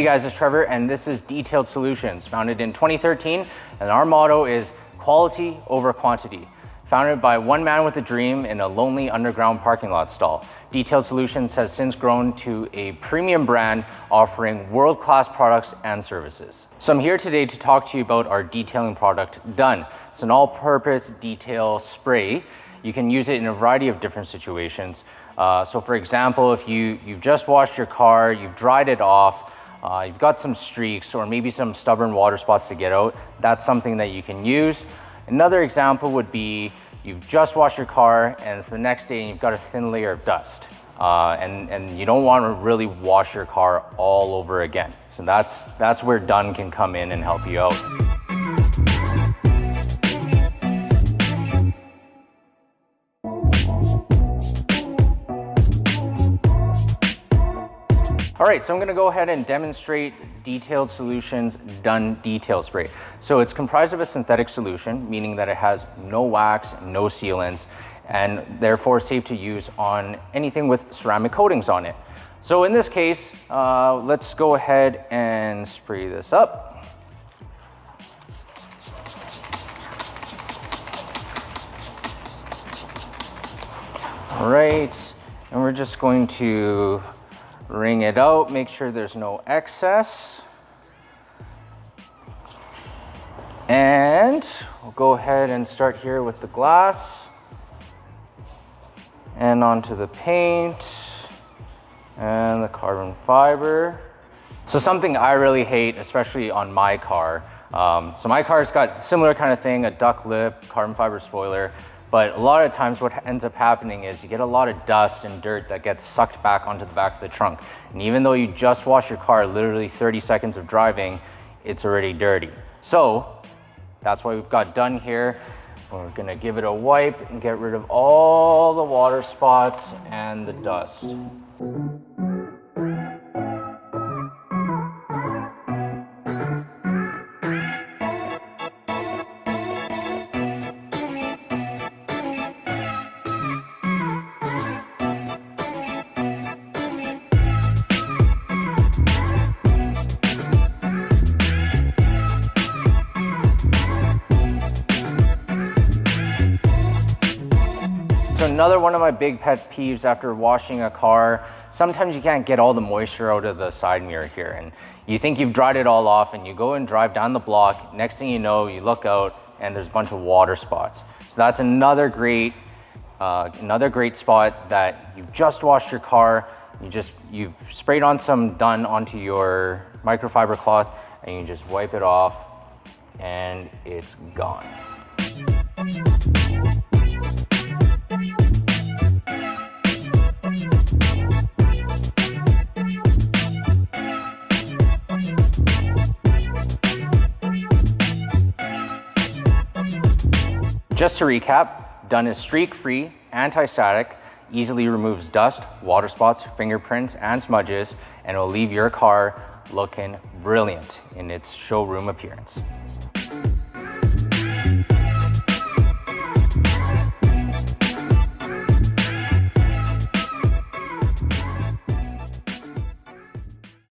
guys, it's Trevor, and this is Detailed Solutions, founded in 2013, and our motto is quality over quantity. Founded by one man with a dream in a lonely underground parking lot stall, Detailed Solutions has since grown to a premium brand offering world-class products and services. So I'm here today to talk to you about our detailing product, Done. It's an all-purpose detail spray. You can use it in a variety of different situations. So for example, if you've just washed your car, you've dried it off, you've got some streaks or maybe some stubborn water spots to get out, that's something that you can use. Another example would be you've just washed your car and it's the next day and you've got a thin layer of dust. And you don't want to really wash your car all over again. So that's where Done can come in and help you out. All right, so I'm gonna go ahead and demonstrate Detailed Solutions Done Detail Spray. So it's comprised of a synthetic solution, meaning that it has no wax, no sealants, and therefore safe to use on anything with ceramic coatings on it. So in this case, let's go ahead and spray this up. All right, and we're just going to wring it out, make sure there's no excess. And we'll go ahead and start here with the glass and onto the paint and the carbon fiber. So something I really hate, especially on my car. So my car's got similar kind of thing, a duck lip, carbon fiber spoiler. But a lot of times what ends up happening is you get a lot of dust and dirt that gets sucked back onto the back of the trunk. And even though you just washed your car, literally 30 seconds of driving, it's already dirty. So that's why we've got Done here. We're gonna give it a wipe and get rid of all the water spots and the dust. So another one of my big pet peeves after washing a car, sometimes you can't get all the moisture out of the side mirror here, and you think you've dried it all off and you go and drive down the block, next thing you know, you look out and there's a bunch of water spots. So that's another great spot that you've just washed your car, you've sprayed on some Done onto your microfiber cloth and you just wipe it off and it's gone. Just to recap, Done is streak-free, anti-static, easily removes dust, water spots, fingerprints, and smudges, and will leave your car looking brilliant in its showroom appearance.